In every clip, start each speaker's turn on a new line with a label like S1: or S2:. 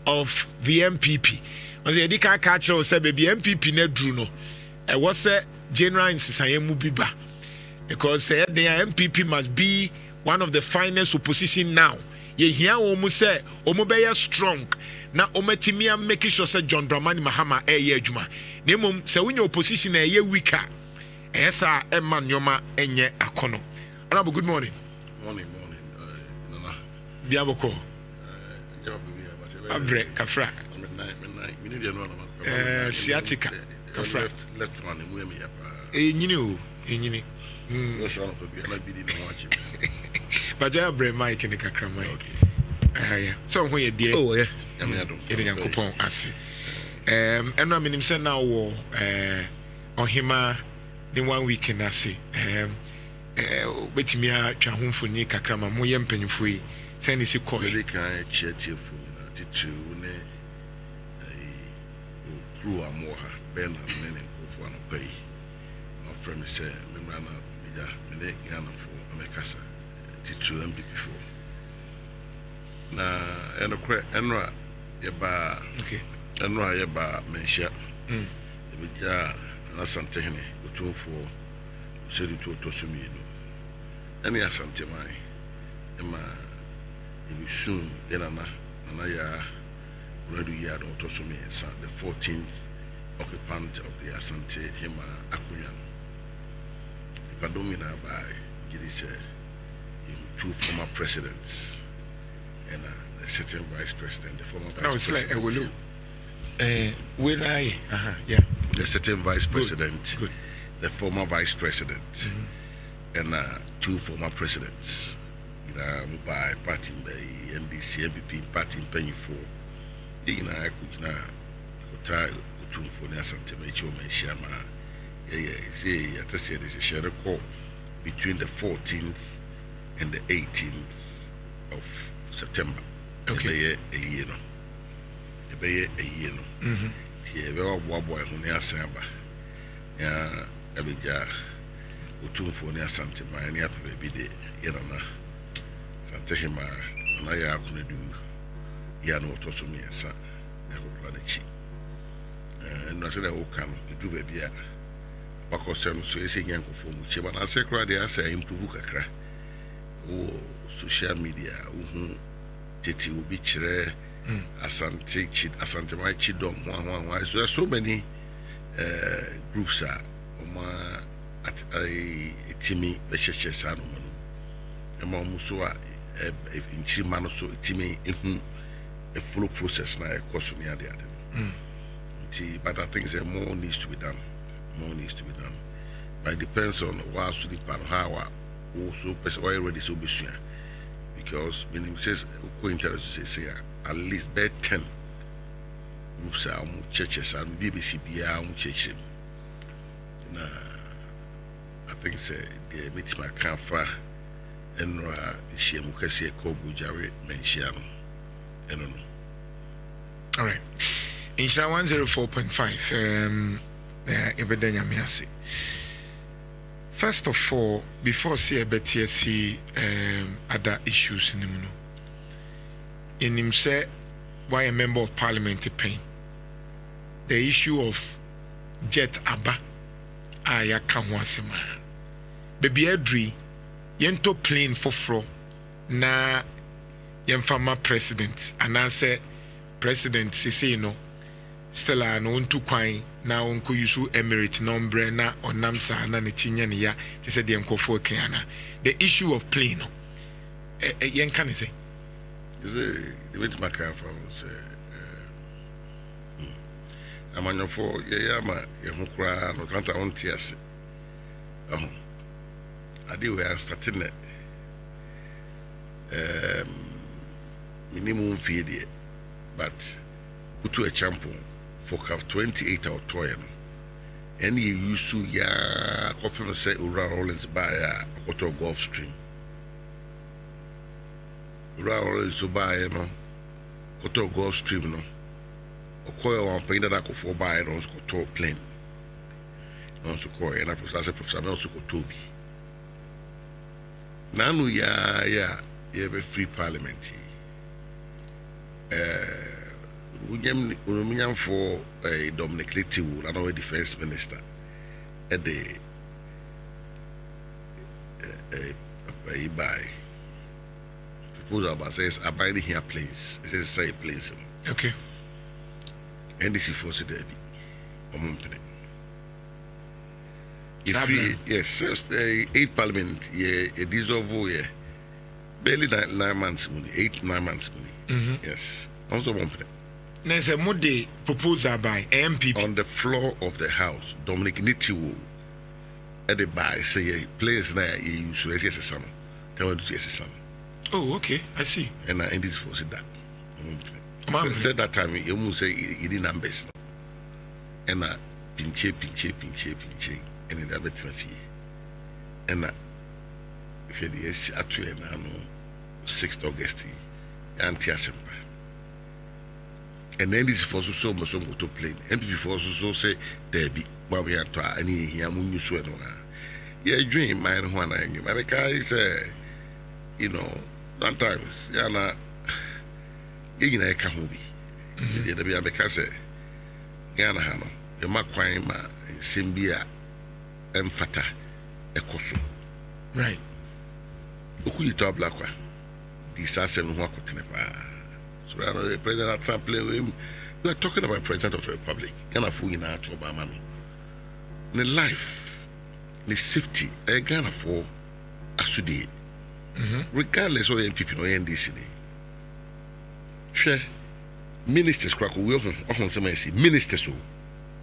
S1: of the NPP. Was the Dika catcher or said baby NPP Nedruno. It was a general in Sisayemu Biba. Because the NPP must be one of the finest opposition now. Ye hear omu say omu be strong na ometimia making sure say John Dramani Mahama eye adwuma. Na mum say when your opposition eye weaker. Esa emma nyoma enye akono. Honorable, good morning.
S2: Morning. Nana.
S1: Biaboko. Abre Kafra. Sciatica. Kafra.
S2: Left one in Wemmy.
S1: Enyini. But I bring Mike in the Kakra Mike. So when you dear,
S2: oh, yeah,
S1: I'm coupon as and I mean, him say now on him in 1 week in Nasi. Wait me at your home for Nick Kakrama, Moyam Penfui, send his call.
S2: Really can't chat you for teacher, through a more Ben and many of one pay. My friend said, Membrana, Mene Ghana for Americasa. Teacher MPP before. Na enra yeba
S1: okay.
S2: Enra yeba mensha. Ebija na asante hene otumfo seri to tosumi no. Ene asante mai. Ema ebisun yenana na ya redu ya no tosumi sa the 14th occupant of the Asante Hema Akunya. Ipadomina by Gidise. Two former presidents and a certain vice president, the former vice president.
S1: Yeah.
S2: The certain vice president,
S1: Good.
S2: The former vice president, and two former presidents. By party by NDC, NPP, party penny for. I could now try to for Nasante Mecho Shama. See, I just said it's a share call between the 14th and the 18th of September.
S1: Okay.
S2: A year. Here, boy, when you are Samba. Ya, Abija, Utumfonia Santa Mania, baby, Yerana, Santa Hema, and I could do Yano Tosumi and San, Ranichi. And I said, I will come, the do baby. Bakosem, so is a young from which, but I say, cry, I say, improve Kakra. Oh, social media, Titi will be chere, Asante my chidom, one. So there are so many groups are at a Timmy, the church Sanomon, a Mamusua, in Chimano, so Timmy, a full process now, a course from the other. But I think there more needs to be done. But it depends on what Sudi Panhawa. Also, why already so busy because when he says, co-intelligence say at least 10 groups are churches and BBC church. I think say the meeting my camphor and she mukasi ko bujare mention. I don't know.
S1: All right. In 104.5, Ebedenya Miasi. First of all, before see a BTSC other issues in the mundo, in him say why a member of parliament pain the issue of jet aba aya kanwasema baby edri yento plane foforo na yemfama president and I say president say no still no ntu kwan na onko yusu emirate nombre na onam sa na ne chinya ne ya te se de nkofo kan the issue of plane no yen kan say
S2: is the bit makafa say amanyofo yama yehukra no kanta onti ase ade we are starting minimum fee but kutu a champion for 28 or 12 and you used to ya copy say ura rollins by a quarter Gulf Stream ura rollins so by no quarter Gulf Stream no okoye one pain that for by no quarter plane no so koye and professor Mel so Toby nanu ya be free parliament we for a Dominic Little, another defense minister, at the by proposal about says abiding here place. It says say place.
S1: Okay.
S2: And this is for the if yes, 8 parliament, a dissolve, barely 9 months money, 8-9 months money. Yes, also 1 minute.
S1: There's a mode proposal by NPP
S2: on the floor of the house. Dominic Nitiwo at the buy say place now you should say some. Tell me to say some.
S1: Oh, okay, I see.
S2: And I this for that. So that time you must say it in numbers. And I pinche, and in the better fee. And if you yes, actually, I know 6th August, anti-assembly. And then this for so much to play. And before so say there be what we have to any here mun so no. Yeah, dream mine one and you. America say, you know, sometimes yana you na ka ho bi. The be America say Ghana ha no. The makwan ma simbia emfata ekoso.
S1: Right.
S2: Okuyi to blakwa. This asem ho akotene pa. So the president at some play with him. We are talking about president of the republic. Ghana for in our Obama. The life, the safety, Ghana for Asudi. Regardless of the NPP or NDC. Share ministers crack we often say ministers.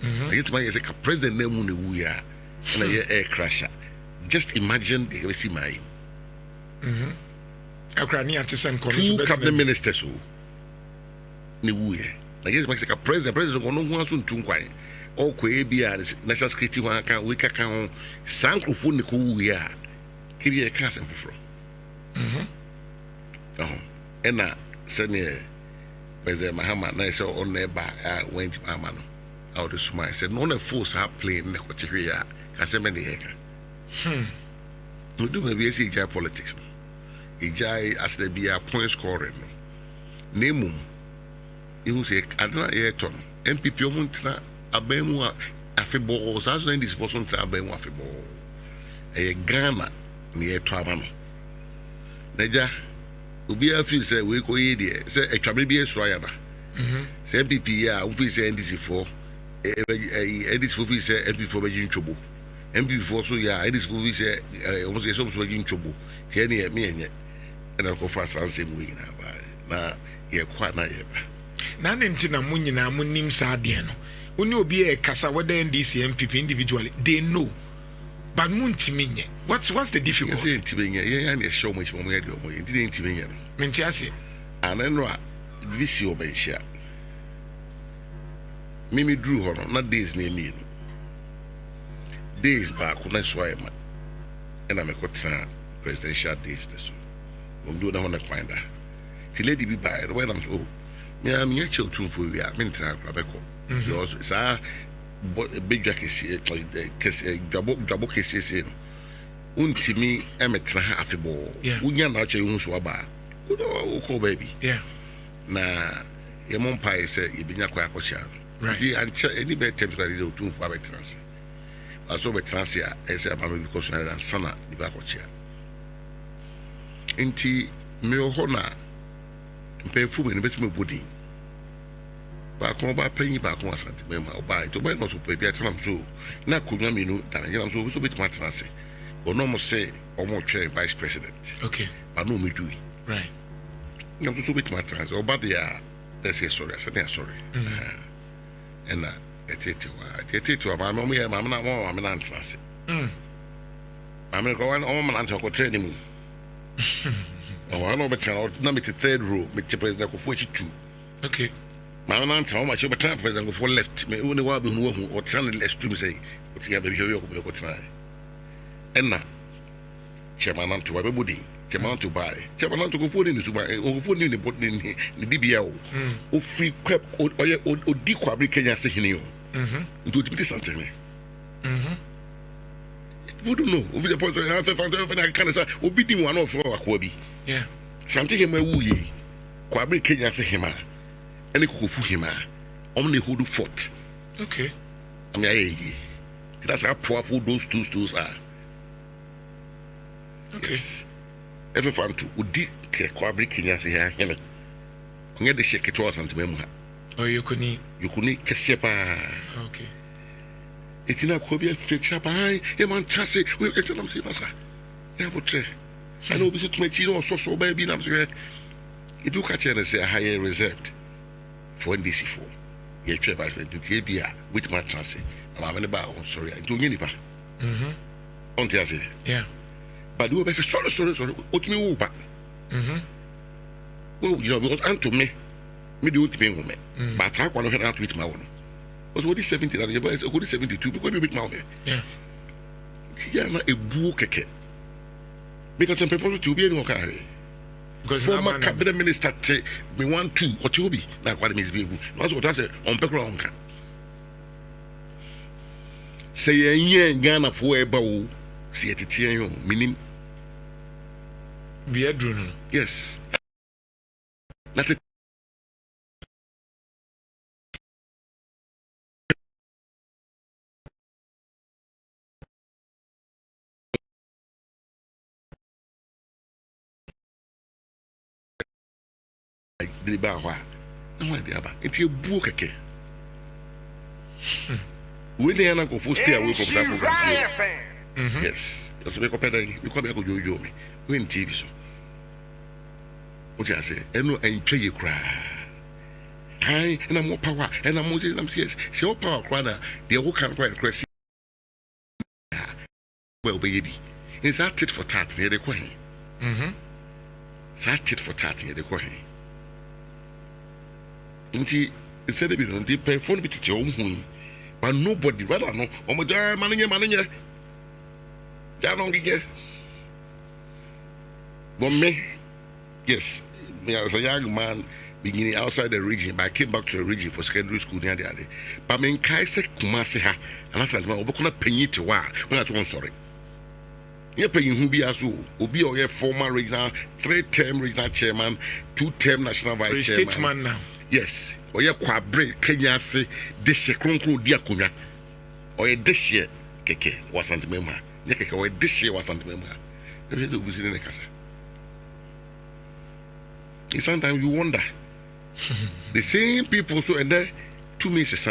S2: I guess my president name we are and a air crasher. Just imagine the see my
S1: Two
S2: cabinet ministers. Ni wuye na yes make president go no ho aso ntu nkwan o ko ebia national security wan kan we kaka ho sankrofo ni ko wuye a kibi e ka asem foforo ena sene president Mahama na say on eba went Mahama no out the smile said no na force ha plane na ko tehwe a ka se me ne heka no do be be see politics ejai as there be a point scoring no nemu you say adana yeton NPP omuntina abemu afebo as no this for some abemu afebo Ghana ni eto abano naja obi afil say we ko ye de say etwabe bi esro ya na say NPP ya we say NDC for NDC for say NPP for be ntwobo NPP for so ya NDC for say almost say so be ntwobo ke ne me enye na ko fa sanse mu ina ba na ye kwa na ye ba
S1: na nti na mo nyina mo nim sa de no oni obi e kasa whether NDC MPP individually they know but mo ntimi nye what's the difficulty
S2: say ntimi nye ye ya na show much mo ye de mo ye ntimi nye no
S1: menti ase
S2: aneno a visi obenhia mimi drew ho no na days na emi no days ba ko na so ayema ena me kota presidential days so we do na ho na kwanda ti lady bi ba when I'm so me am nya chew tun for wi a me ntra akra beko because sa big kesi dwabo kesi no untimi emetra ha afebo unya na che hu so aba ko baby na ye mon pai se ye binya kwa akocha di anche any be temporary ze tun for abetrance aso betrance a ese amama because na sana di ba akocha enti me ho na mpefu me betime body ba ko ba panyi ba ko asante me ma ba to ba no so pe bia tanam so na konwa me no dan yanam so betime atrance ono mo se omo twe vice president
S1: okay
S2: ba no me dui
S1: right
S2: ngam so betime atrance o ba dia let's say sorry sorry and etete wa ma mo ye ma na atrance ma me ko wan o ma na ko training oh, I know better. Now, me the third row, me the president go 42.
S1: Okay.
S2: My man, how much you better president go for left? Me only one be who or turn the extreme say, but you have be here go try. And now, chairman to everybody, chairman to buy, chairman to go for in the super, go for in the bot in the DBL. O free crap or di kwabri Kenya say hini. Do it something. We don't know. Over the point, I can't say, obedient one of our Kwabi.
S1: Yeah.
S2: Something him a wooye. Kwabri Kenya say him. any kufu hima omni who do fort.
S1: Okay.
S2: I mean, that's how powerful those two stools are.
S1: Okay.
S2: Yes. Every fan to Udi Kwabri Kenya here. On the shake it was and memoir.
S1: Oh, you couldn't
S2: Kessepa.
S1: Okay.
S2: It's in a Kobia fix up. I am on Tassie. We'll get them see Massa. I know this to make you so baby. You do catch and say a higher reserved for NDC4. You try by the with my transit. I'm about sorry, I do any bar. On Tiazi.
S1: Yeah.
S2: But you were sorry. What me over? Well, you know, because unto me do it being woman. But I want to head out with my own. Was what is 70 that you guys are 72 because you bit my own. Yeah. Yeah, not a book. Because I'm proposed to be in Wakari. Because former cabinet minister say me want to what you be like what means be. That's what I say on background. Say a year Ghana for a bow. See it here, meaning
S1: be a drone.
S2: Yes. Not it. The bar, no idea about it's a book. When they are not stay away from that. Yes, just make up a day. You come back with you, me. We in TV so. What I say, and no, and pay you cry. Hi, and I'm more power, and I'm more yes. She all power cry. They all can't quite crazy. Well, baby, it's that tit for tat near the coin. It's that tit for tat near the coin. Instead of being on the phone, it's your own. But nobody rather know. Oh my God, man. I don't get. But me, yes, me as a young man beginning outside the region, but I came back to the region for secondary school the other day. But me in Kaise Kumasi ha, and I said, "Well, we're gonna pay you to wa." When I was sorry. You pay who be as who be or former regional, 3-term regional chairman, 2-term national vice chairman.
S1: Statesman now.
S2: Yes. Or you kwabre Kenya say this kronkro diakonya. Or you this year keke wasn't member. Keke or this year wasn't member. Sometimes you wonder. The same people so and there 2 minutes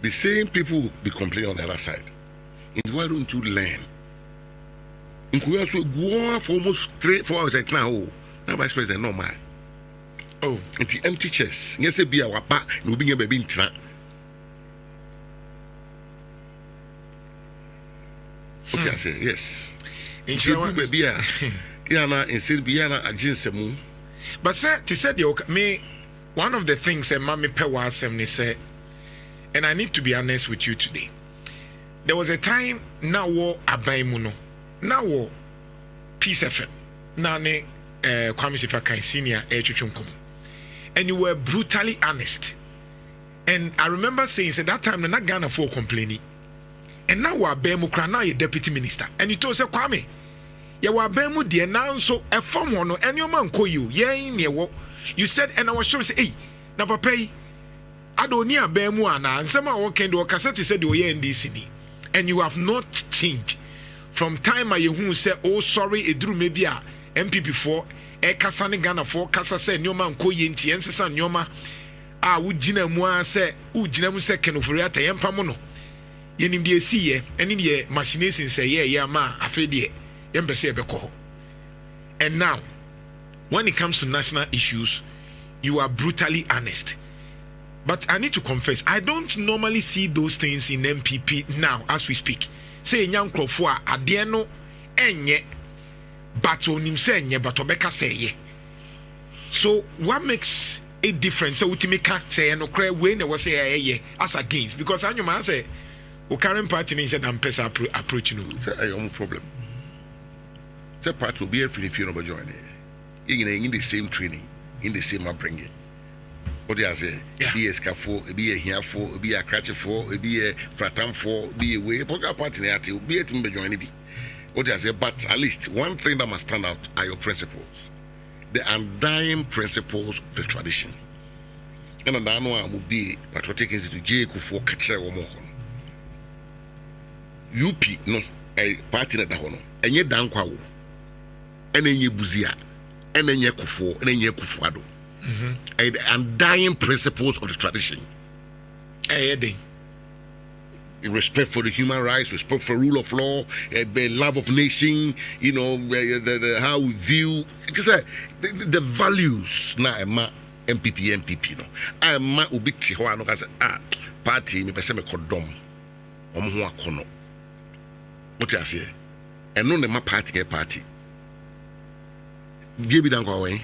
S2: the same people will be complaining on the other side. And why don't you learn? In Korea so go on for almost 3-4 hours at now. Now vice president no man. Oh, it's the empty chest. Yes, be our back, no being a baby in Tina. What I say, yes. In China, baby, Yana and Sylviana at Jinsemu.
S1: But, sir, to say, me, one of the things a mammy Pewasem said, and I need to be honest with you today. There was a time now war Abaimuno, now war Peace FM, now ne Kwame Sifaka Senior Echunkum. And you were brutally honest. And I remember saying, at that time, not Ghana for complaining. And now we're Bemukra, now you're deputy minister. And you told us, Kwame, you were Bemu, dear, now so a form one, and your man call you, you said, and I was sure, say, hey, now, papa, I don't near Bemu, and someone can do a cassette said, you were in this city. And you have not changed. From time I who said, oh, sorry, it drew maybe a NPP 4. Kasane Ghana for Kasa say Nyoma nko yenti ensesa Nyoma a wugina mu a say wugina mu se kenoforiata yempa mo no yenim de esiye ene de machination say ye ma afede yempese ebekọ ho. And now when it comes to national issues you are brutally honest. But I need to confess, I don't normally see those things in NPP now as we speak. Say nyankrofo a ade no enye but onim say nye but obeka say ye. So what makes it different? So utimika say no cry we na was say ye as against because anyu man say o current party ni said am person approach no.
S2: Say I problem. Say part will be every if you no join in the same training, in the same upbringing. What do you say? Be a scaffold, be a here for, be a cratch for, be a fratam for, be a way, party be a team join. What do you say? But at least one thing that must stand out are your principles, the undying principles of the tradition. ɛna daa no a be patriotic institute gye kufoɔ ka kyerɛ wɔn hɔ no UP no party na da hɔ no ɛnyɛ dankwa wo ɛna ɛnyɛ buzia ɛna ɛnyɛ kufoɔ ɛna ɛnyɛ kufuado and undying principles of the tradition respect for the human rights, respect for rule of law, love of nation, you know, how we view the values na NPP no. I ma ubi tiho no say party me pese me kodom. Omo ho akono. What you say? And no ma party Die bi dan kwa wen.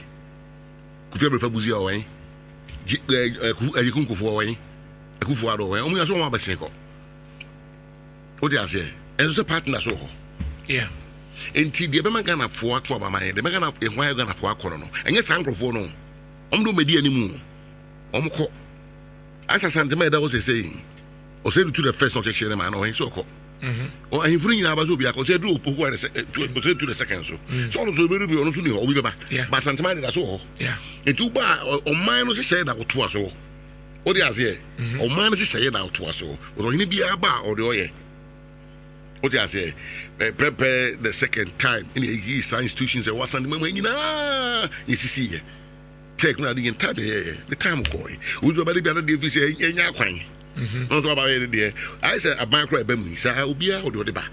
S2: Kufi abrefa buzi wen. Ajikun kufu wen. Kufu ado wen. Omo yaso ma besene ko. What you say? And so partner so.
S1: Yeah.
S2: Enti de be man Ghana fo ato aba man. De be Ghana e hwan Ghana fo akono no. Enye sankrofo no. Omdo medi animu. Omko. Asa santema da was saying. O say to the first not share man o so ko. O ahimfuru nyina ba so bia ko say do opoku are to the second so. So no so be bi ono so ni ho obi beba. But santema da so ho.
S1: Yeah.
S2: Etu ba o man no share da oto aso. O de ase. O man no share da oto aso. O hini bia ba o de oye. What I say, prepare the second time in the science institutions and what's on the moment. You see, take now the entire the time coin. We do about the other day, if you say, in your coin. Not about it there. I said, a bank right bemi, so I will be out of the bar.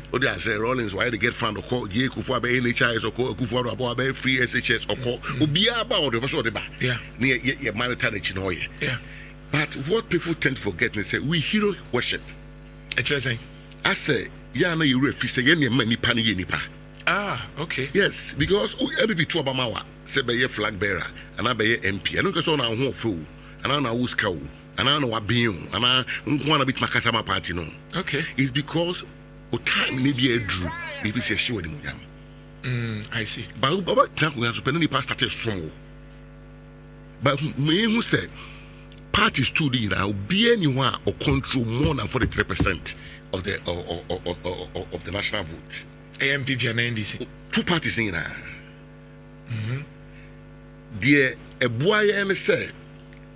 S2: What I say, Rollins, why they get found or call Kufa by NHS or call Kufa about free SHS or call, will be about the bar. Yeah, near your military chinoy. Yeah. But what people tend to forget and say, we hero worship. Interesting. I say, Yana, you refuse any money panny nipa. Ah, okay. Yes, because NPP to Obama say be a flag bearer, and I be a MP. I don't go so now who fool, and I know who's cow, and I know what being, and I want to beat Makasama party no. Okay. It's because time may be a drew if it's a show in the I see. But Jack we have to penny past started small. But me who said parties to the now be anyone or control more than 43% of the national vote. NPP and NDC. Two parties in there. The Ebuaya say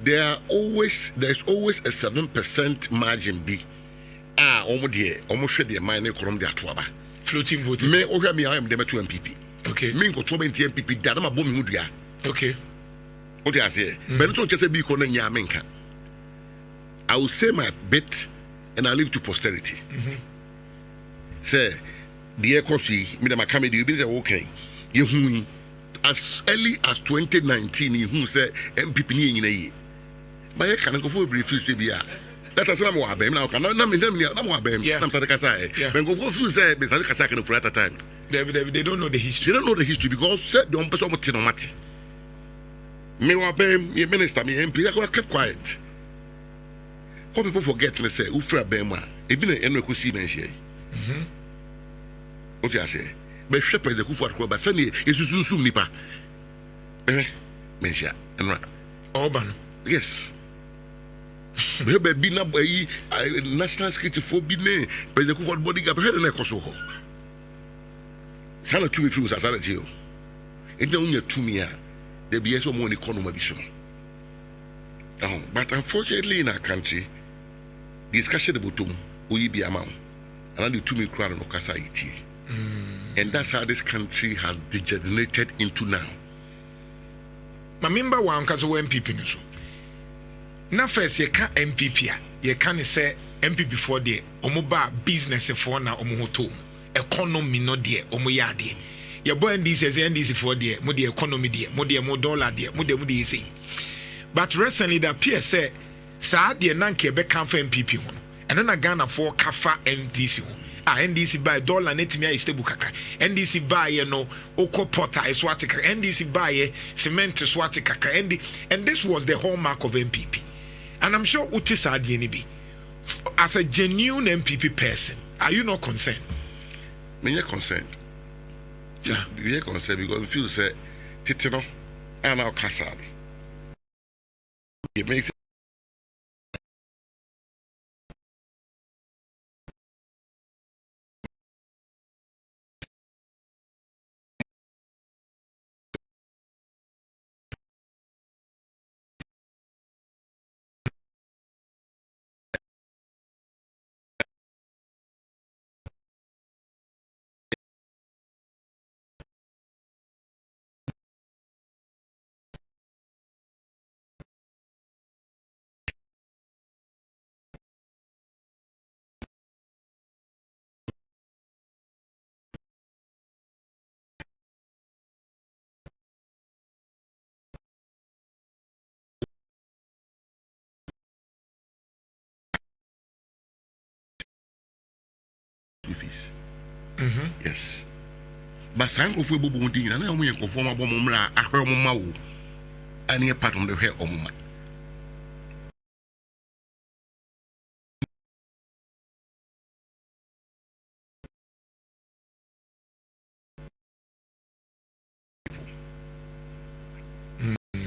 S2: there's always a 7% margin B. Almost the minor from the Atuaba. Floating vote. Me I am the two NPP. Okay. Me go to NPP. Dadama bomi mudia. Okay. What do I say? Benton just be calling Yamenka. I will say my bit and I leave to posterity. Say, the economy, me the comedy, you been okay. You as early as 2019, you say MPP ni in a year. But I can't go for a brief CBA. That is not what now. Cannot name them. I'm Sadakasai. When go for say, Sadakasakan for at a time. They don't know the history. They don't know the history because said the person with Tinomati. Me wa bem, your minister, me MP, I kept quiet. What people forget to say, Ufra Bema, it been an NQC mention. What I say? But shepherd the Kufa, but Sunday is soon nipa. Mention and Orban. Yes. We have been up by national security for Bine, but the Kufa body got head and Kosovo. Sana to me through Sasalati. It don't to me. There be so more economy. But unfortunately in our country, discussion about we be amount and the 2 million crown of Okasa iti. And that's how this country has degenerated into now. My member one because MPP no so. Na first you can MPP you can say MPP for the omoba business for na omo economy no de omo ya de. Your boy NDC for the mo the economy de mo the mo dollar de mo de say. But recently the appears say sa de nanke be kan for MPP ho. And then Ghana for kafa NDC ho. NDC buy dollar netimi ay stable kakra. NDC buy no oko porta is what NDC buy cement is what kakra. And this was the hallmark of MPP. And I'm sure uti sa de ni bi. As a genuine MPP person, are you not concerned? Me concerned. Yeah, we are concerned because we feel say titino and our kasab. It makes Yes. But sang of Webu Mundi and I only perform a woman, a her mamma, and a part on the hair of my.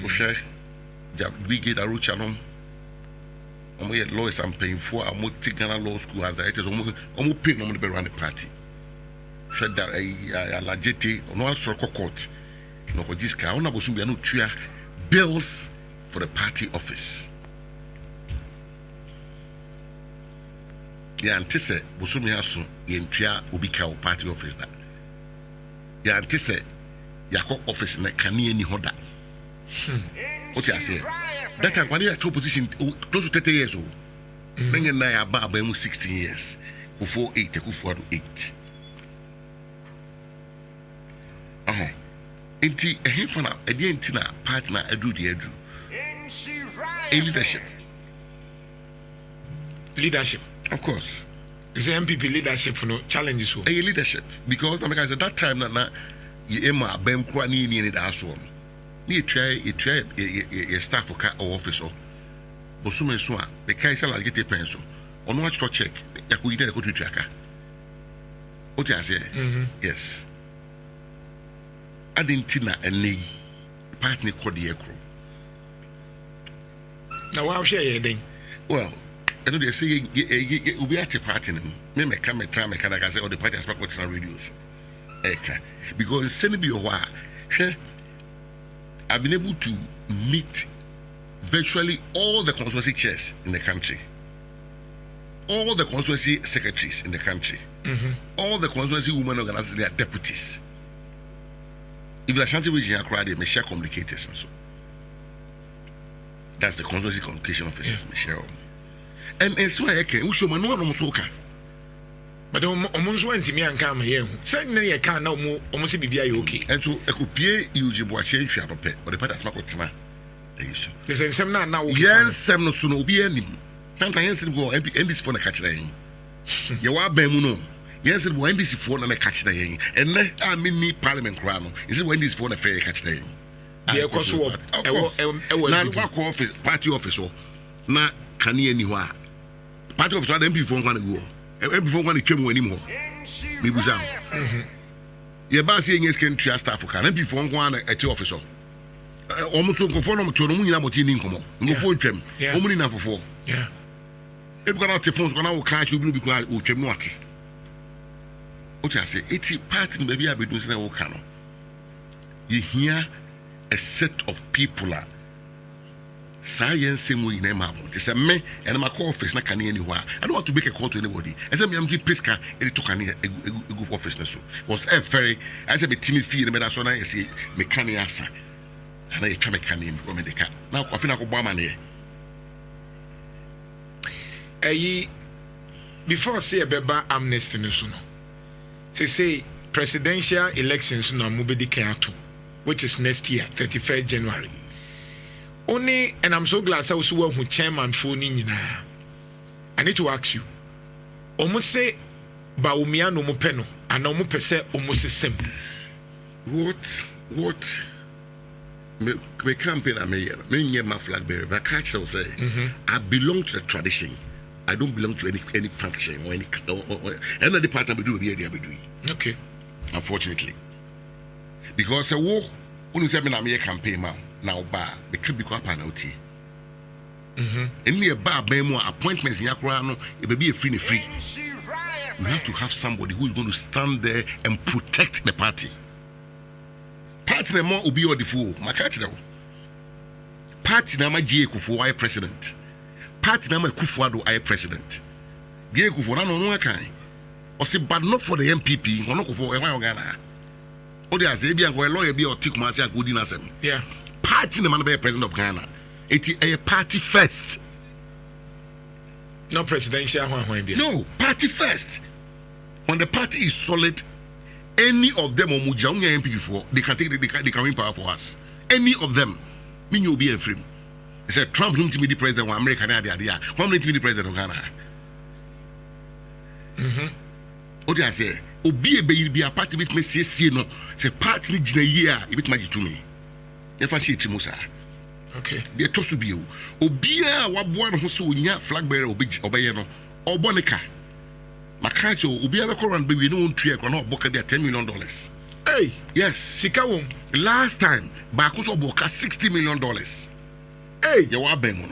S2: Share the big gate a roach along. And we had lawyers and paying for a multi-Ghana law school as directors almost paying on the around the party. Said that a lagete or no circle court. No, but this car, no, was no tria bills for the party office. Yeah, antise Bosumi Asu, Yentria Ubika party office that. Yeah, antise Yako office in a Kani Hoda. What you say? That time when you had two position close to 30 years old, then you are about 16 years. Who 4-8, who 4-8. Enti a himfana a dientina partner a drew the edge. A
S1: Leadership.
S2: Of course.
S1: Is the NPP leadership for no challenges?
S2: A leadership. Because at that time that you Emma Bem Kwani in the Aswan. You try a staff or officer. Bosume Swa, the Kaiser like get a pencil. On watch to check, you could go to tracker. What I say? Yes. Adentina and Lee, partner called the Echo.
S1: Now, I'll share your thing.
S2: Well, I know they say we at a party. Maybe come a time I can say, or the party has back what's on radios. Because send me a while. I've been able to meet virtually all the constituency chairs in the country, all the constituency secretaries in the country, all the constituency women organizers, their deputies. If the Ashanti region are crowded, they may share communicators and so. That's the constituency communication officers, Michelle. And so I can, we show my no one soka.
S1: But almost went to me and come here. Certainly, I can't know more almost be okay.
S2: And so I could pay you to change your pet or the part of my
S1: there's some now.
S2: Yes, some no soon will be any. Sometimes go and this for the catch the You are Bemuno. Yes, it will end this phone and a catch the ring. And I mean, Parliament crown. Is it when this phone a fair catch the ring?
S1: Of course,
S2: now, office, party officer. Now, can you anywhere? Party officer, then before one go. Before one came anymore. We was out. Your boss saying is can trust staff for can before one at your officer. Almost so conform to no money income. No phone trim. Only enough for 4.
S1: Yeah.
S2: If got out the phones, when I will catch you, because I will trim what. What I say, 80 party, maybe I'll be doing something. Cano. You hear a set of people are science same way in them have. They say me and my call office not can anywhere. I don't want to make a call to anybody. I said me I'm give Pesca and it took a good office so. Was very I said me Timmy fee and that's when I say me can answer. And I try me can because me the car. Now I feel like Obama here.
S1: Before say about amnesty no so no. Say presidential elections no mubedi kanto, which is next year 31st January. Only, and I'm so glad I was who chairman for Nhyira. I need to ask you. Almost say Baumia no mupeno, and no mupese almost the same.
S2: What? Me campaign I me my flag bearer, but catch will say, I belong to the tradition. I don't belong to any function or any department we do.
S1: Okay.
S2: Unfortunately. Because a war, when you say me a campaign now bar, me could be quite penalty. And me a bar by more appointments in Yakurano, it may be a free. You have to have somebody who is going to stand there and protect the party. Party na more ubi or the fool, my catch now. Party na ma J. Kufu, I president. Party na ma Kufuado, I president. J. Kufu, I don't know what kind. Or say, but not for the NPP, or not for a Ghana. Or there's a lawyer be or tick myself good in us.
S1: Yeah.
S2: Party na man be president of Ghana. It's a party first.
S1: No presidential one.
S2: No, party first. When the party is solid, any of them or Mujaunga MP before, they can win power for us. Any of them, mean you'll be a free. They said Trump him to be the president of America. One minute to be the president of Ghana. What do I say? obi be a party with me see no say party ni gina year e bit magic to me never see it musa
S1: okay
S2: de to so bi obi a waboa no so onya flag bearer obeye no obonika makacho obi a be koran be we no ntua ko na oboka be $10 million.
S1: Hey,
S2: yes
S1: sika won
S2: last time ba ko so oboka $60 million.
S1: Hey,
S2: you wa ben no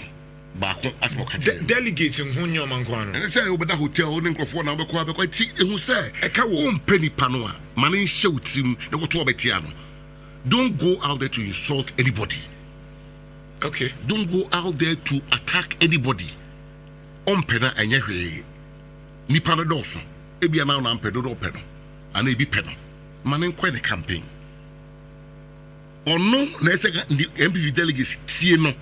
S2: ba ko asmoka
S1: delegate hu nyoma nkwano
S2: and say obeda hotel ne nkrofo na be ko ti ehu say eka wo mpani pa no a mane hye utim ne ko to obetia no. Don't go out there to insult anybody.
S1: Okay.
S2: Don't go out there to attack anybody. Pena enye hwe. Nipa no doso. Ebi na na mpedo do peno. Ana ebi peno. Mane nkwa ne campaign. Ono na ese NPP delegates tie no.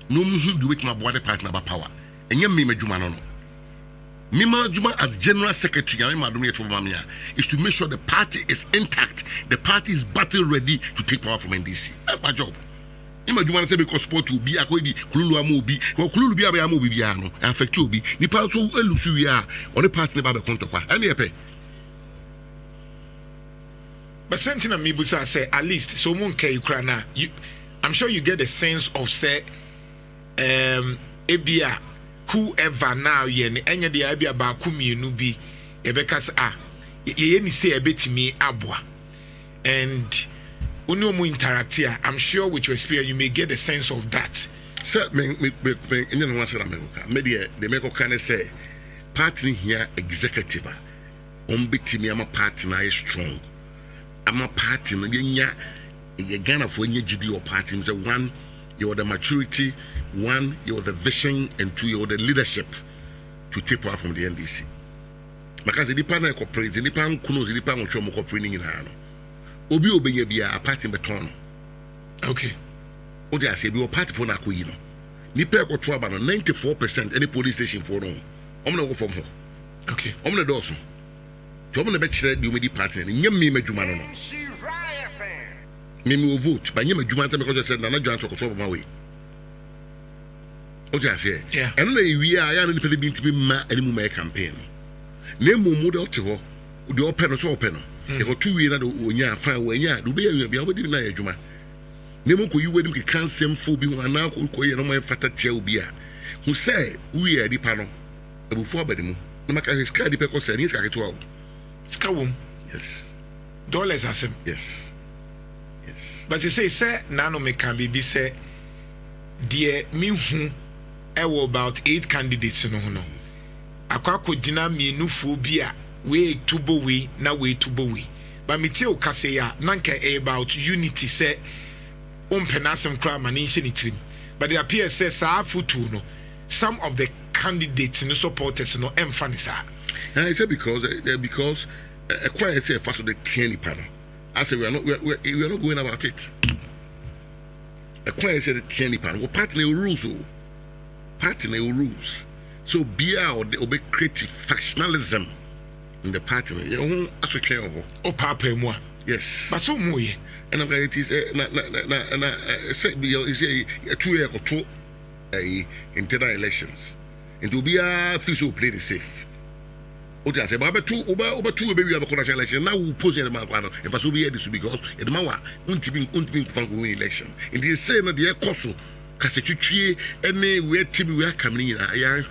S2: No mu do wetin aboa the party na ba power. Enye me madwuma no no. Mima Juma as General Secretary is to make sure the party is intact. The party is battle ready to take power from NDC. That's my job. Mima Juma say because sport will be akobi kululu amobi, ko kululu bi aba amobi bia no affect obi. Ni pa so elusu wi a on the party ne ba be konto kwa. Ani epe.
S1: But something na mibusa say at least so mun kai kra na. I'm sure you get a sense of say ebia whoever now yen enya de abia ba kumienu bi ebeka ye ni say ebetimi aboa and unu mu interact here. I'm sure with your experience you may get a sense of that.
S2: Sir, me enya no answer America. Me de make can say party here executive betimi ama party na is strong. Ama party no nya Ghana for nya gidi your party say one you're the maturity, one, you're the vision, and two, you're the leadership to take power from the NDC. Because the department cooperate, the department kunos, the department show more cooperating in Hano. Obi obenye biya a party beton.
S1: Okay.
S2: What I say, we were party for Nakuino. Nipe ko trouble 94% any police station for no. I'm gonna go from home.
S1: Okay.
S2: I'm gonna do so. So I'm gonna bet you the media party and nyam me majuma no. Me will vote, but you because I said na John to control my way. What I say?
S1: Yeah.
S2: And we are any people to be ma any more campaign. Name model to the open so open. They got 2 years na onya fan we nya do be you be able na adwuma. Name ko you we dem kan sem fo bi ho na ko ye no mo fata tia obi a. Who say we are the panel. Ebufu abademu. Na maka his card the person say ni ska keto.
S1: Ska wom.
S2: Yes.
S1: Dollars asem.
S2: Yes. Yes.
S1: But you say nano me can be say dear me hu about 8 candidates no no. Akwa kodina mienu fu bia we tubo we na we tubo we. But me tell kase ya nanka about unity say penasem kra manishe ni trim. But it appears say sa futu no some of the candidates no supporters no emphasize.
S2: I say because quite say first of the 10 panel. I say we are not going about it. A quiet said the 10 pound. We partner rules. Partner rules. So be out or be creative factionalism in the partner. You know, as a chair.
S1: Oh, papa, moi.
S2: Yes.
S1: But so more.
S2: And I'm going to say, a 2 year or 2 internal elections. And to be a official play the safe. What I say, but over two baby have a connection election. Now we pose in the man. If I should be here, this because the Mawa won't be win election. And they say that the Koso, Cassecuchi, any way Timmy we are coming in. I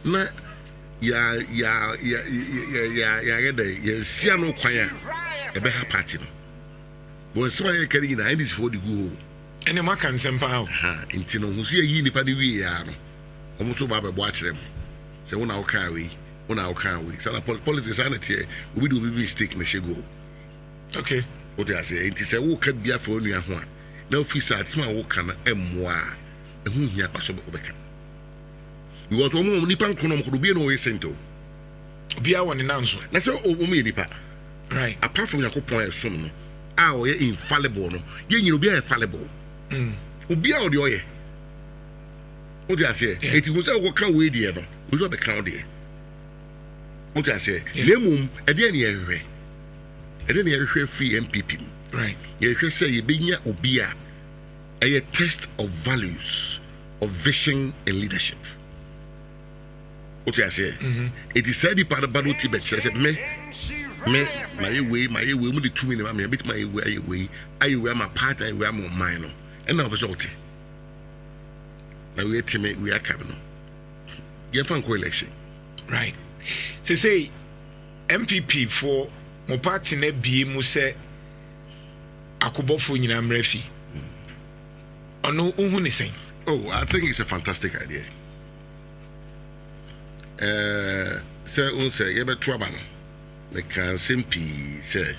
S2: na Siano choir, a better party. But somebody carrying in the for the go.
S1: And the Macan Sempa,
S2: in Tino, who see a yin party we are almost so Baba watch them. Say, 1 hour carry. On our can't so politics sanity we do be mistake me go.
S1: Okay.
S2: What I say it is a walk at Bia for you one. No fish at my walk can moi and whom here possible become. You was almost Nipan Konom could be no way sento.
S1: Be our announcer.
S2: Let's say oh me nipa.
S1: Right.
S2: Apart from your coupon son, our infallible no, you be infallible. Be out the way. What I say, it was a walk away dear, we got the count there. What I say, Lemum, a day near free NPP.
S1: Right.
S2: You say you be near Obia, a test of values, of vision and leadership. What I say, it is said part of Balu Tibet, says me. me my way mu de tumi ne ma me bit my way ayi we ma part ayi we am mine no and na obesot na we timi we akabe no ye fan ko election
S1: right say NPP for mo party na bie mu say akobofo nyina mrafi ono unhu ne sen.
S2: Oh, I think it's a fantastic idea. Say unse ye be trouble no me can simpi say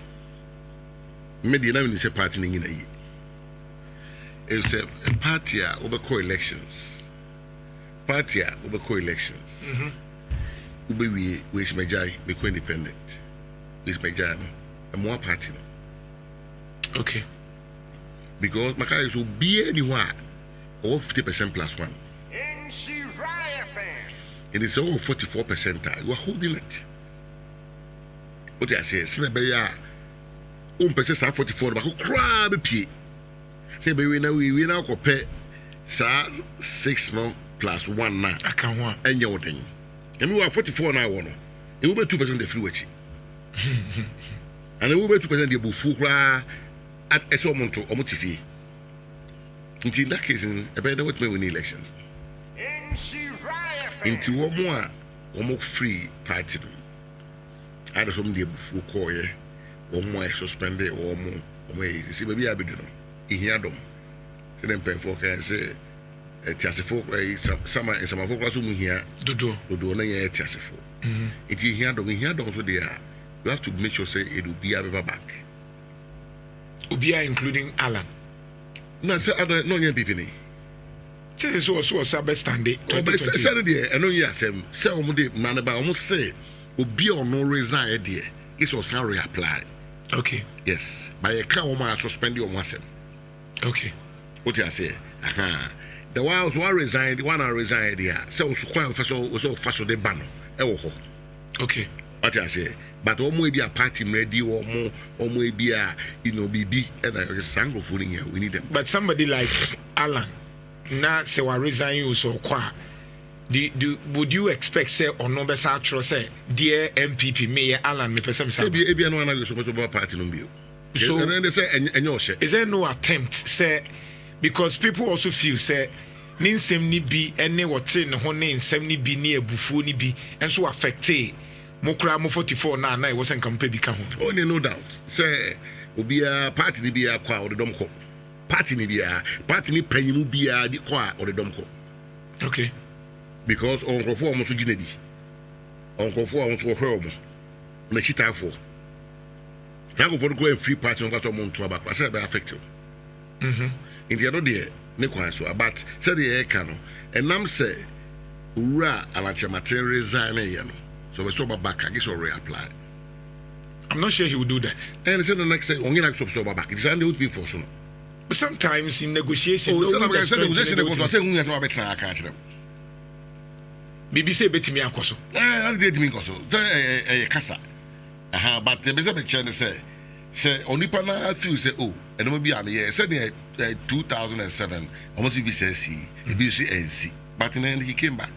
S2: media na ni say party ni nyina yi. It's a party a obeko elections. Party a obeko elections. Ube we is majai be independent. Is majai no. A more party no.
S1: Okay.
S2: Because Makai is be anywhere or 50% plus one.
S3: Nhyira fan.
S2: It is over 44%. You are holding it. What I say, Snabaya, 44, but who crab pay. Say, we now compare 6 no plus 1 now.
S1: I can one.
S2: And your thing. And we are 44 now. It will be 2% the free watch. And it will be 2% the buffura at Esomonto or Motifi. In that case, I better what win elections.
S3: Nhyira fan.
S2: Into one more free party. I don't know before call ye, or more suspended or more. See, maybe I be doing it. Here, don't. So then, pay for can say, Tiasifo, summer and some folks whom here
S1: Do
S2: no year Tiasifo. If you hear don't so they are, you have to make sure say it will be a back.
S1: Ubia including Alan.
S2: No, say other no NPP.
S1: This was so Sabbath Sunday.
S2: Saturday, I know yes, say almost man about almost say Ubi or no resign there. It's also reapply.
S1: Okay.
S2: Yes. By a car man suspend your once.
S1: Okay.
S2: What I say? Aha. The one resigned, the one I resigned there. So quite first was all fast the banner.
S1: Okay.
S2: What I say? But almost be a party ready or more, or maybe a BB and a sangle fooling here. We need them.
S1: But somebody like Alan, now say I resign you so qua. Would you expect say or no best say dear MPP Mayor Alan me person say
S2: be no one so much about party no be.
S1: So
S2: and they say and your share.
S1: Is there no attempt say because people also feel say ninsem ni bi ene wote ne ho ne nsem ni bi ne abufuo ni bi enso affect Mokra mo 44 na it wasn't campaign be ka ho.
S2: Oh, no doubt. Say obi a party ni bi a kwa or the dom ko. Party ni bi a party ni panyimu bi a di kwa or the dom ko.
S1: Okay.
S2: Because on go for mo so ginedi. On go for mo so hwe mo. Na chita for. Na go for go and free party on go so mo nto aba kwa say be affect you. In the other day ne kwa so but say the e ka no. Enam say ura ala Kyerematen resign e ye no. So we saw back, I guess, or reapply.
S1: I'm not sure he will do that.
S2: And it's the next day, only like so back. It's only with me for so.
S1: But sometimes in negotiation, BBC bet me akoso.
S2: I did me also. Casa. Aha, but the business channel say only pana feel say oh, and maybe I'm here. Said 2007, almost BCC, BCNC. But then he came back.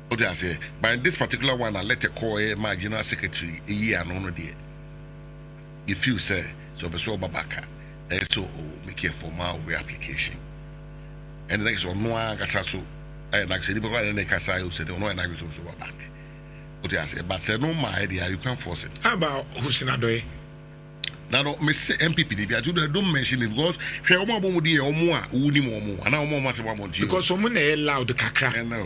S2: What I say, but this particular one, I let a call my general secretary a year and on day. If you say so, the so babaka, and so make a formal reapplication. And the next one, no, I got so and actually, because I said, no, and I was also back. What I say, but say no, my idea, you can't force it.
S1: How about Husinadoe?
S2: Now, Miss MPP, I don't mention it because she almost won't be or more, and I almost want you. Because
S1: someone allowed the Kakra.
S2: And no,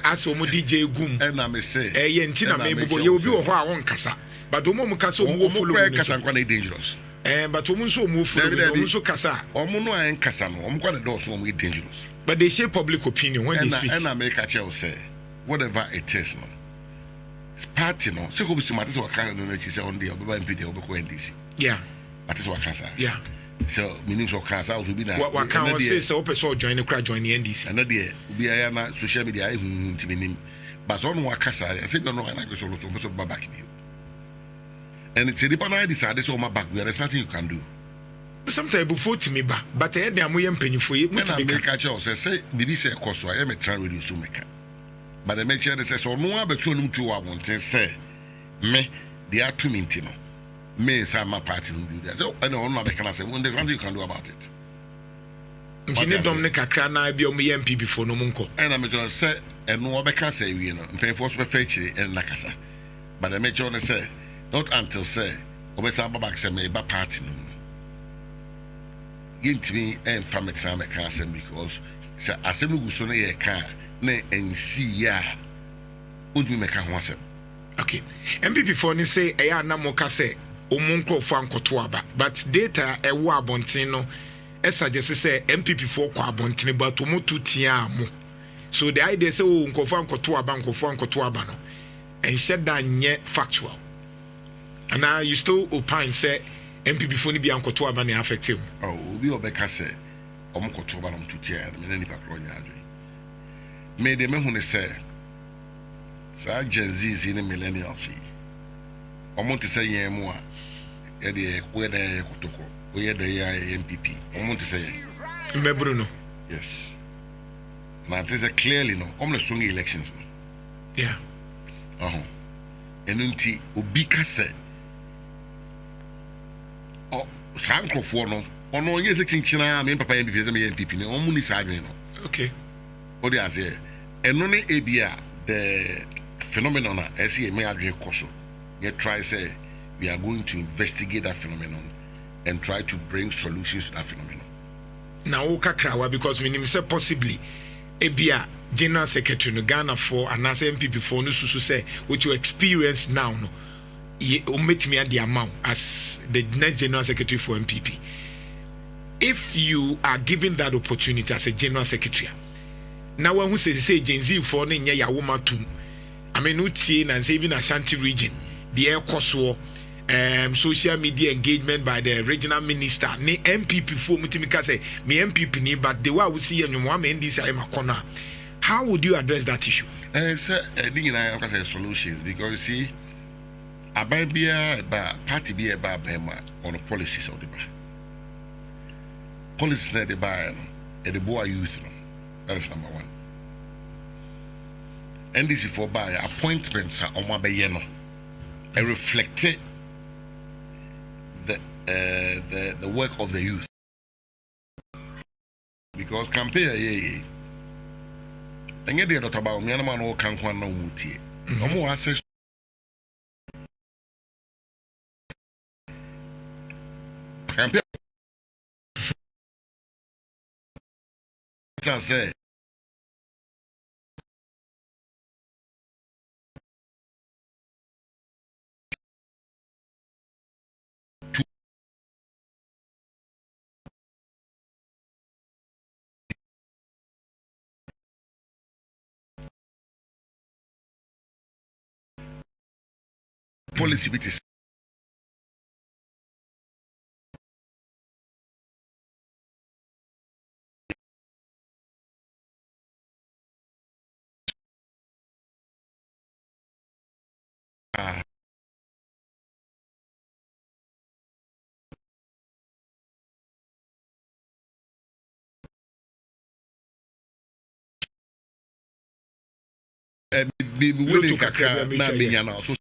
S1: as some DJ Goom,
S2: and I may say,
S1: Yentina, maybe you'll be a while Casa. But the moment Casso move for
S2: quite dangerous.
S1: But Tomunso move for the Casa. Or Mono and Casano, I'm quite a door so dangerous. But they share public opinion when they speak.
S2: And I make a child say, whatever it is, no. Party, no, so who is matters or kind of energy on the MPD or NDC.
S1: Yeah.
S2: That is what cancer.
S1: Yeah.
S2: So meaning so cancer will be that.
S1: What can I say? So person join the crowd join the NDC.
S2: And that day we are na social media even to meaning. But on what cancer I said no no and I go so back you. And it's a depend on decided so my back there's nothing you can do.
S1: But sometimes before to me back, but I am way penny for you.
S2: When I make a choice, say bibi say course I am a try reduce so make. But the make sure they say so no but you to I want to say me they are too mintino. Me and my party will do that. So I know not can I say when there's something you can do about it.
S1: Nti Dominic akra na bi o me NPP for no munko.
S2: And I'm going to say and no one can say you know, pay for special and nakasa. But I make sure to say not until say obesa babak say me ba party no. Give me and family time I can say because say asem gu so na ye ka na ensi ya undmi me ka ho asem.
S1: Okay. NPP for ni say e ya na mo ka say omunko for ankoto aba but data e wo abonten no e suggest say NPP for kwa abonten but omo tutia mo. So the idea say o nkofo ankoto aba no and said that nye factual. And now you still opine say NPP for ni bi ankoto aba na affect him.
S2: Oh, obi obeka say omo koto aba no tutia me na nipa kro nya adwe. Me de me hu ne say sa Gen Z in millennials omo te say yen mu a e de we de kotoko we de ya NPP omo te say
S1: Mbebru no.
S2: yes now it is clearly no omo le swing elections no
S1: yeah
S2: enunti obi ka say oh sankrofo no ono onye se chinchina me papa NPP se me NPP ne omo ni sa adwen no
S1: okay
S2: what do you say eno ne ebia the phenomenon as he may agree koso you try say we are going to investigate that phenomenon and try to bring solutions to that phenomenon
S1: now okakrawa because minim say possibly ebia general secretary no Ghana for and as NPP for no susu say what you experience now no ometimi at the amount as the next general secretary for NPP if you are given that opportunity as a general secretary now when who say Gen Z for no nya ya woma tum I mean utie and even Ashanti region the air cost social media engagement by the regional minister ne NPP for mutimika say me NPP ni but the way we see you mo am this I corner how would you address that issue
S2: say I say solutions because you see ababia ba party be ba bema on the policies of the ba policies that the ba no the boy youth no that is number one NDC for by appointments are on my bayeno and reflected the work of the youth because campaign and yet they not about me and man who can't one no mutie no more access campaign say policy bit is me willing kakra na menya na so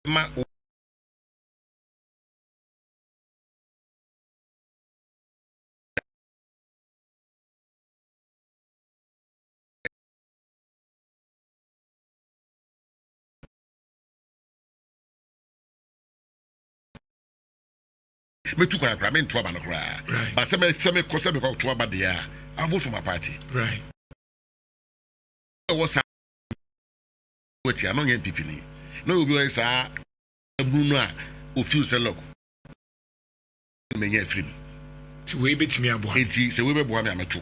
S2: ma me tu kwa me nto aba no kra but say me ko say me ko to aba de a I vote for my party
S1: right
S2: what's what among NPP ni no obi o say Bruno a o feel say look me nya free
S1: to we betimi abo
S2: enti say we be bo me ameto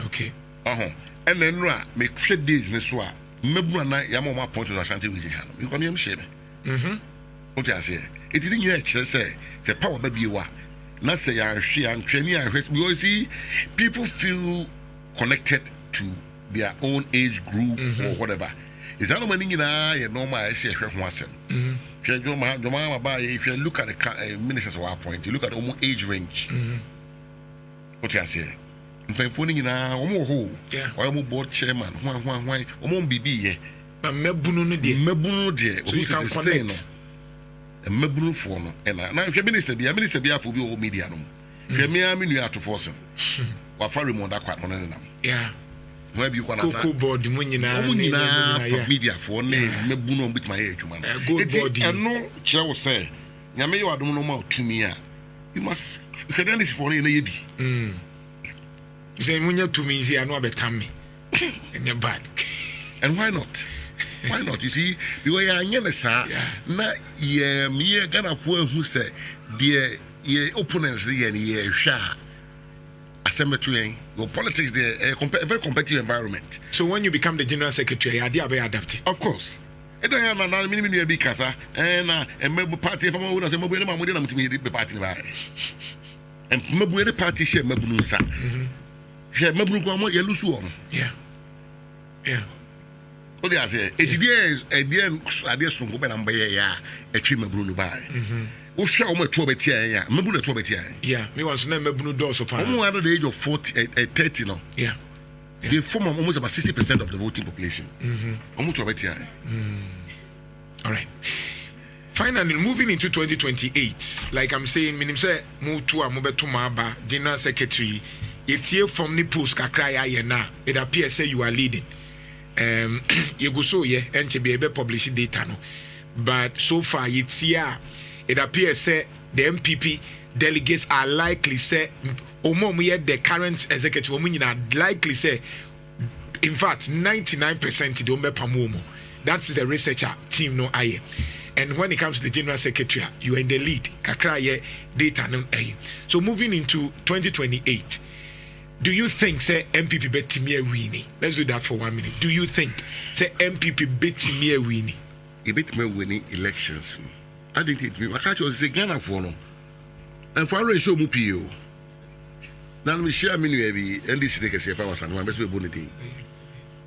S1: okay
S2: and then no a me trade days ne so a mebu na ya mo point to Ashanti region ha no because me share me what you say it didn't hear say power ba bi wa Not say I'm she and training and because see people feel connected to their own age group or whatever. Is that no money in a normal I say once. If you look at the ministers of our point, you look at the almost age range. What you say? Phoning in a whole, or I'm board chairman, why, BB,
S1: but Mebunu,
S2: dear, so you can say no. A Mebunu for no, and now if your minister be a minister be up will be all media. If you're me, I mean you have to force him. Or far remote that quite one.
S1: Yeah.
S2: Maybe you can
S1: Cocoa board, the
S2: Munina for media for name, Mebuno with my age, man.
S1: Good body.
S2: And no, shall say, Yame, you are don't know more to me. You must, you can this for any baby.
S1: Say, when you're to me, I know about Tammy. And you're bad.
S2: And why not? Why not? You see, the way I am, sir, not ye, me, Ghana for who say, dear, ye opponents, and ye, sha. Assembly, your politics there, a very competitive environment.
S1: So when you become the general secretary, I did adapt.
S2: Of course. I don't have another minimum big casa and member party from all of them to me the party. And maybe the party share Mabunusa. Share Mabunuka, you lose one. Yeah. What do I say? 80 years, a dear idea from Goban and Bayer, a trim Bruno by. Who shall my trouble here? Mabuna trouble here. Yeah, me was never Mabunu doors upon under the age of 30 no. Yeah. They form almost about 60% of the voting population. Almost trouble here.
S1: All right. Finally, moving into 2028, like I'm saying, minim say move to a move to Maba, General Secretary. It's here from the post Kakraya na. It appears say you are leading. You go so yeah, and to be able to publish data no. But so far it's here. It appears say the NPP delegates are likely say the current executive are likely say in fact 99% don't pamuomo. That's the researcher team no aye. And when it comes to the general secretary, you are in the lead. Kakra ye data no aye. So moving into 2028, do you think say MPP bet me winning? Let's do that for 1 minute. Do you think say MPP bet me winning?
S2: A bit me winning elections. I think it me. I catch you say Ghana for no. And for a show mupio. Now me share me maybe and this take a say power and one best be bonity.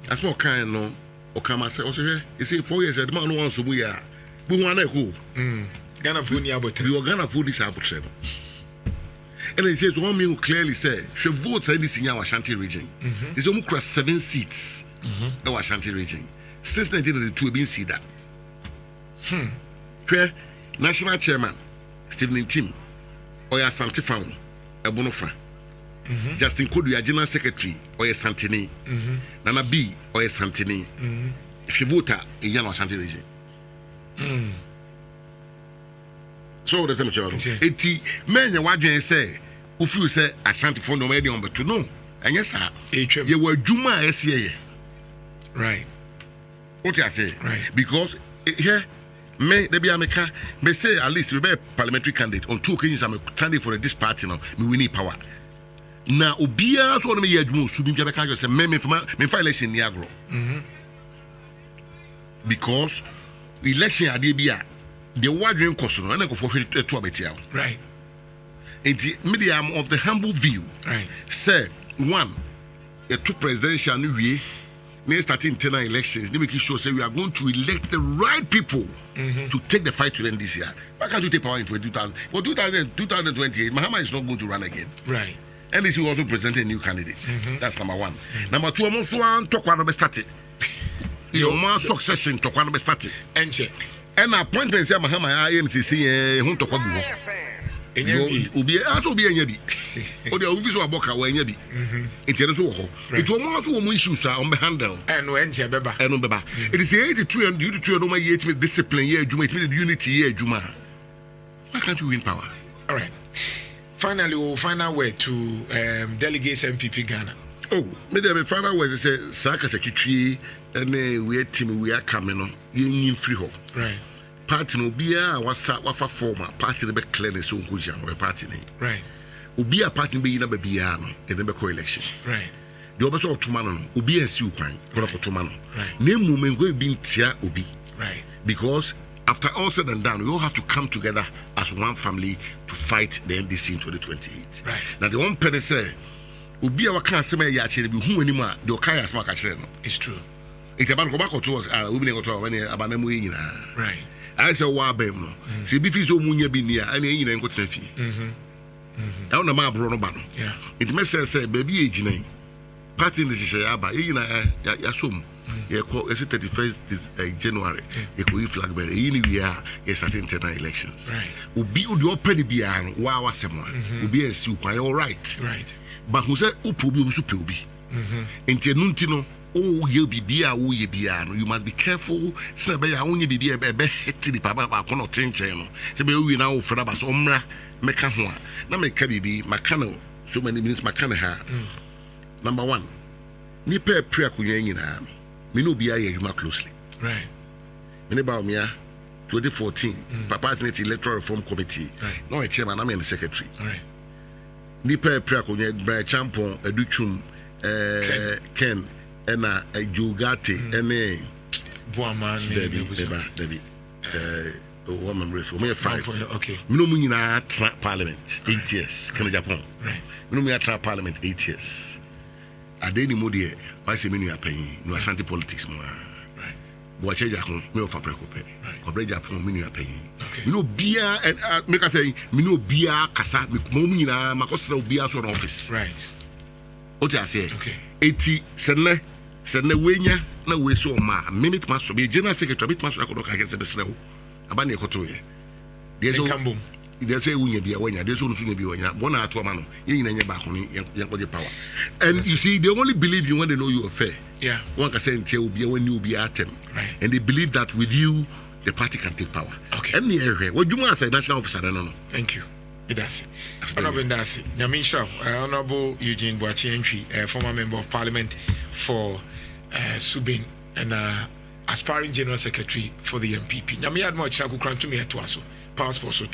S2: As more kind no or come I say also here. You see 4 years the man wants to be ya. We want to go.
S1: Ghana food ni about.
S2: We are Ghana food is about. And it says one me clearly say she votes in this in our Ashanti region. It's almost across 7 seats in our Ashanti region. Since 1992 we been see that. National Chairman Stephen Tim Oya Santi Found Ebonofa Justin Kodu General Secretary Oya Santini Nana B Oya Santini if you vote in Yano Ashanti region. So the time child 80 men you wadwen say who feel say Ashanti for no medium but to know and yes sir you were Juma SCA
S1: right
S2: what I say
S1: right
S2: because here me they be America me say at least we be a parliamentary candidate on 2 occasions I'm a candidate for this party now me we need power now obia so me yadwum so bi be ka say me for election ni agro because election ade bia the wadwen cost no na go for to abetia
S1: right
S2: and media am of the humble view
S1: right
S2: say one a two presidential new year we starting internal elections. They make sure say we are going to elect the right people to take the fight to them this year. Why can't you take power in 2000? For 2028, Mahama is not going to run again.
S1: Right.
S2: And this will also present a new candidate. That's number one. Number two, almost one talk one started. Your man succession talk one started. And appointments here, Mahama IMCC who talk about. Ubi also be a yabi. Or the office of Boca or yabi. It is so. It will also issues on the handle. And when Beba and Beba. It is 82 and you to my yet with discipline, yeah, you make unity, yeah, Juma. Why can't you win power? All right.
S1: Finally, we'll find our way to delegates MPP Ghana.
S2: Oh, maybe the final way say Saka Secretary and we are team we are coming on. You free home.
S1: Right.
S2: Party no bia wafa former party no be clear ne so nko jam we party ne
S1: right
S2: obi a party be na ba bia no e ne be ko election
S1: right
S2: the obi so otuma no obi ansi ukwan ko na otuma no
S1: right
S2: na mumengo bi ntia obi
S1: right
S2: because after all said and done we all have to come together as as one family to fight the NDC in 2028.
S1: Right.
S2: Now the one penny say, Ubi our can't say ya actually be who anymore, the Okaya smack actually.
S1: It's true.
S2: It's about go back to us, we go to when about them winning.
S1: Right.
S2: I say, wa bem no. See, if it's so munya be near, and you ain't got to fee. I don't know my brother.
S1: Yeah.
S2: It may say, baby, age name. Party in the Shayaba, you know, Yasum. Yeah, 31st January. You could flag better. We are starting internal elections.
S1: Right.
S2: Ubi the open bian, wow, someone. Ubi a su, all right.
S1: Right.
S2: But who said, Upubi, Supubi. Into Nuntino, oh, you be beer, oh, you be you must be careful. Snabby, I only be a bear to the Papa, I cannot change channel. So we now for us, Omra, Mekahua. Now make Kabi, Macano, so many minutes, Macanaha. Number one, Nipe prayer kunya me no be a closely.
S1: Right.
S2: Me about me 2014, Papa Senate Electoral Reform Committee.
S1: Right.
S2: No a chairman, I'm the secretary.
S1: All right.
S2: Nipe prayer kunya Bra Champon, Educhum, Ken, Ena, Jugate, Ene,
S1: Boaman,
S2: Debbie, woman reform. Me 5.
S1: Okay.
S2: Me no munina at Parliament 8 years. Can Japan.
S1: Right.
S2: Me no at Parliament 8 years. Adeni modi why say me no apanyi no ashanti politics mo
S1: right
S2: bo che jakon me ofa prekope kobre Japan me no apanyi
S1: okay
S2: me no bia and make I say me no bia kasa me mo nyina makosra bia so no office
S1: right
S2: o ti ase
S1: okay
S2: eti sene wenya na we so ma minute ma so be general secretary bit ma so akodo ka se be srewo aba na ekoto ye dey so they say we be awanya they so no be awanya bona ato ma no ye nyina nya ba ko ni yankoje power and you see they only believe you when they know you are fair
S1: yeah
S2: one can say until will be when you be atem
S1: right
S2: and they believe that with you the party can take power
S1: okay
S2: and here what you must say national officer no
S1: thank you Idasi. Honorable Idasi. Nyaminsha, Honorable Eugene Boachientwi, former member of parliament for Subin and aspiring general secretary for the NPP. Nyami admo china kukran to me atoaso. Passport so